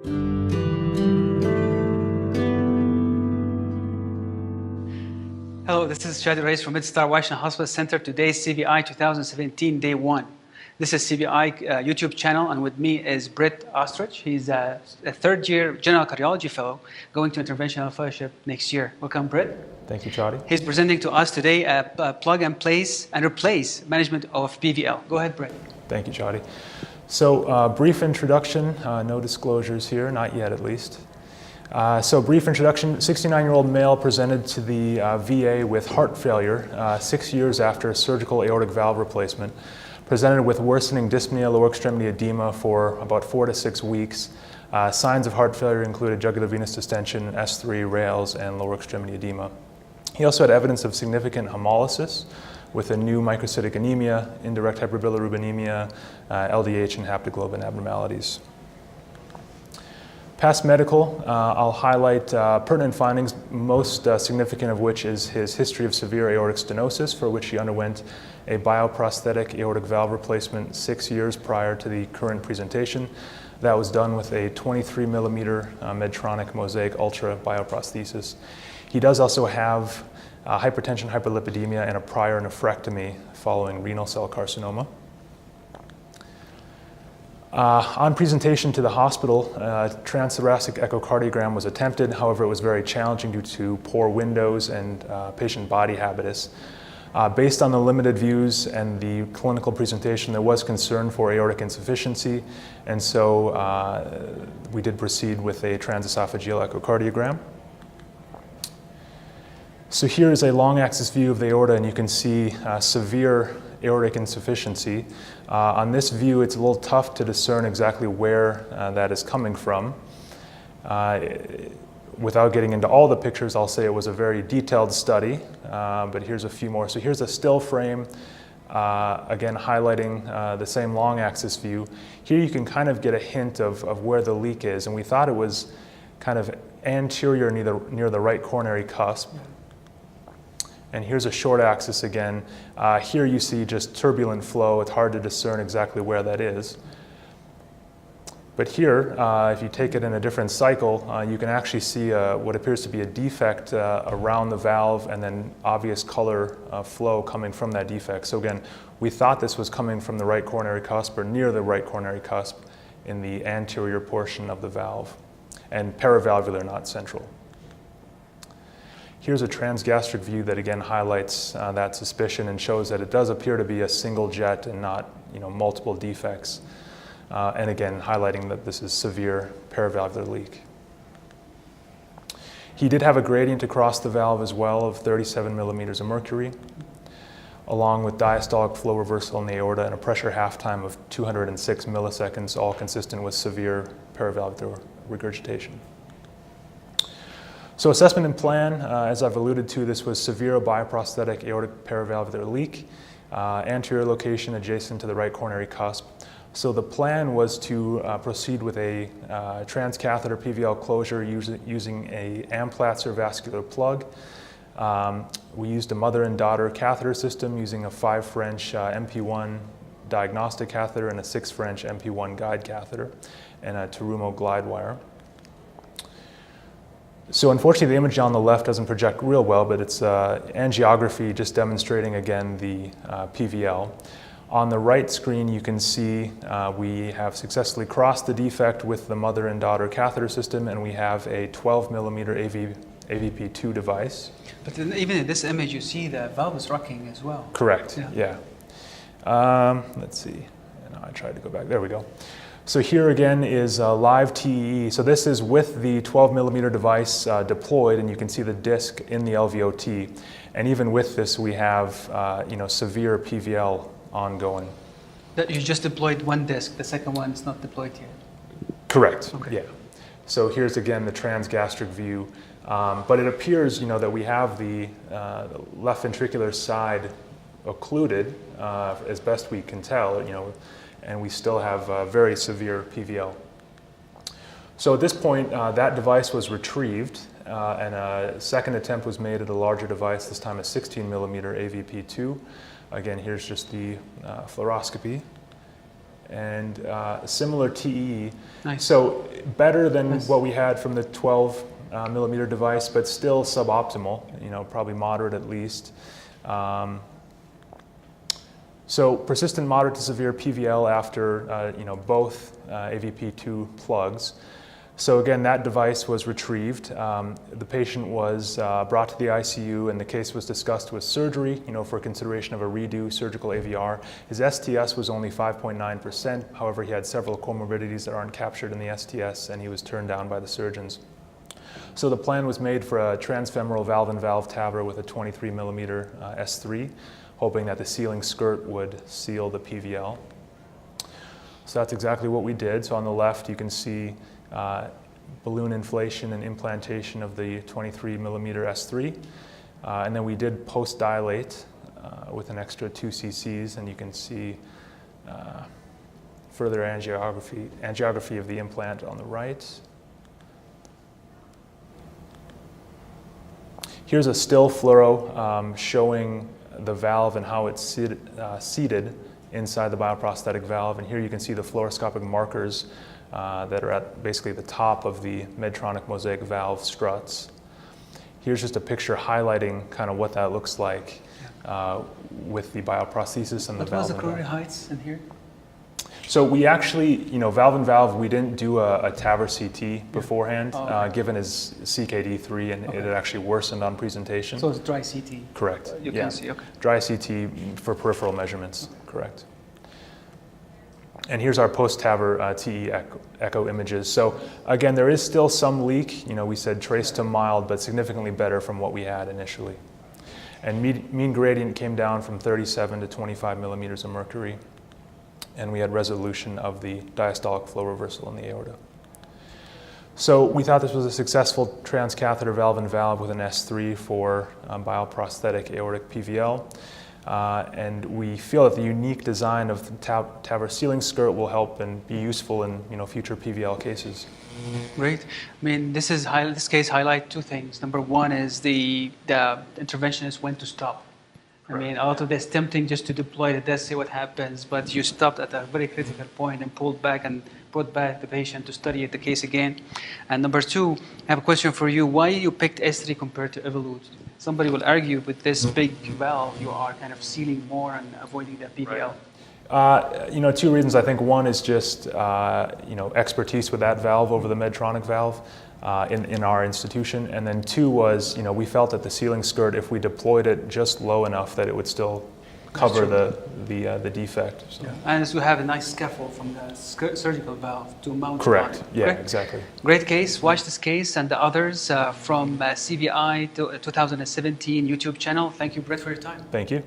Hello, this is Shadi Rais from MidStar Washington Hospital Center. Today's CVI 2017, Day 1. This is CVI YouTube channel, and with me is Britt Oestreich. He's a third-year general cardiology fellow going to interventional fellowship next year. Welcome, Britt. Thank you, Chadi. He's presenting to us today a plug and place and replace management of PVL. Go ahead, Britt. Thank you, Chadi. So brief introduction, no disclosures here, not yet at least. So brief introduction, 69-year-old male presented to the VA with heart failure 6 years after surgical aortic valve replacement. Presented with worsening dyspnea, lower extremity edema for about 4 to 6 weeks. Signs of heart failure included jugular venous distension, S3, Rales, and lower extremity edema. He also had evidence of significant hemolysis with a new microcytic anemia, indirect hyperbilirubinemia, LDH, and haptoglobin abnormalities. Past medical, I'll highlight pertinent findings, most significant of which is his history of severe aortic stenosis, for which he underwent a bioprosthetic aortic valve replacement 6 years prior to the current presentation. That was done with a 23 millimeter Medtronic Mosaic Ultra bioprosthesis. He does also have hypertension, hyperlipidemia, and a prior nephrectomy following renal cell carcinoma. On presentation to the hospital, transthoracic echocardiogram was attempted. However, it was very challenging due to poor windows and patient body habitus. Based on the limited views and the clinical presentation, there was concern for aortic insufficiency, and so we did proceed with a transesophageal echocardiogram. So here is a long axis view of the aorta, and you can see severe aortic insufficiency. On this view, it's a little tough to discern exactly where that is coming from. Without getting into all the pictures, I'll say it was a very detailed study, but here's a few more. So here's a still frame, again highlighting the same long axis view. Here you can kind of get a hint of where the leak is, and we thought it was kind of anterior near the right coronary cusp. And here's a short axis again. Here you see just turbulent flow. It's hard to discern exactly where that is. But here, if you take it in a different cycle, you can actually see what appears to be a defect around the valve, and then obvious color flow coming from that defect. So again, we thought this was coming from the right coronary cusp or near the right coronary cusp in the anterior portion of the valve, and paravalvular, not central. Here's a transgastric view that again highlights that suspicion and shows that it does appear to be a single jet and not, multiple defects. And again, highlighting that this is severe paravalvular leak. He did have a gradient across the valve as well of 37 millimeters of mercury, along with diastolic flow reversal in the aorta and a pressure half time of 206 milliseconds, all consistent with severe paravalvular regurgitation. So assessment and plan, as I've alluded to, this was severe bioprosthetic aortic paravalvular leak, anterior location adjacent to the right coronary cusp. So the plan was to proceed with a transcatheter PVL closure using a Amplatzer vascular plug. We used a mother and daughter catheter system using a 5 French MP1 diagnostic catheter and a 6 French MP1 guide catheter and a Terumo glide wire. So unfortunately, the image on the left doesn't project real well, but it's angiography just demonstrating again the PVL. On the right screen, you can see we have successfully crossed the defect with the mother and daughter catheter system, and we have a 12 millimeter AVP2 device. But then even in this image, you see the valve is rocking as well. Correct, yeah. Let's see, and I tried to go back, there we go. So here again is live TEE. So this is with the 12 millimeter device deployed, and you can see the disc in the LVOT. And even with this, we have severe PVL ongoing. That you just deployed one disc, the second one is not deployed yet. Correct. Okay. Yeah. So here's again the transgastric view, but it appears that we have the left ventricular side occluded as best we can tell, and we still have very severe PVL. So at this point, that device was retrieved, and a second attempt was made at a larger device, this time a 16 millimeter AVP2. Again, here's just the fluoroscopy. and similar TE. Nice. So better than what we had from the 12 millimeter device, but still suboptimal, probably moderate at least. So persistent moderate to severe PVL after both AVP2 plugs. So again, that device was retrieved. The patient was brought to the ICU, and the case was discussed with surgery, for consideration of a redo surgical AVR. His STS was only 5.9%. However, he had several comorbidities that aren't captured in the STS, and he was turned down by the surgeons. So the plan was made for a transfemoral valve-in-valve TAVR with a 23 millimeter S3, hoping that the sealing skirt would seal the PVL. So that's exactly what we did. So on the left, you can see balloon inflation and implantation of the 23 millimeter S3. And then we did post-dilate with an extra 2 cc's, and you can see further angiography of the implant on the right. Here's a still fluoro showing the valve and how it's seated inside the bioprosthetic valve. And here you can see the fluoroscopic markers that are at basically the top of the Medtronic mosaic valve struts. Here's just a picture highlighting kind of what that looks like with the bioprosthesis and the valve. What was the coronary heights in here? So we actually, valve-in-valve, we didn't do a TAVR CT beforehand, given his CKD3, and it had actually worsened on presentation. So it's dry CT? Correct. You can see, okay. Dry CT for peripheral measurements, correct. And here's our post-TAVR TE echo images. So again, there is still some leak. We said trace to mild, but significantly better from what we had initially. And mean gradient came down from 37 to 25 millimeters of mercury. And we had resolution of the diastolic flow reversal in the aorta. So we thought this was a successful transcatheter valve-in-valve with an S3 for bioprosthetic aortic PVL. And we feel that the unique design of the TAVR sealing skirt will help and be useful in future PVL cases. Great. I mean, this case highlights two things. Number one is the interventionist when to stop. I mean, a lot of this tempting just to deploy the death, see what happens, but you stopped at a very critical point and pulled back and brought back the patient to study the case again. And number two, I have a question for you. Why you picked S3 compared to Evolut? Somebody will argue with this big valve, you are kind of sealing more and avoiding the PVL. Right. Two reasons. I think one is just, expertise with that valve over the Medtronic valve. In our institution, and then two was, we felt that the sealing skirt, if we deployed it just low enough, that it would still cover the defect. So. Yeah. And as we have a nice scaffold from the surgical valve to mount. Correct. On it. Yeah, correct? Exactly. Great case. Watch this case and the others from CVI 2017 YouTube channel. Thank you, Brett, for your time. Thank you.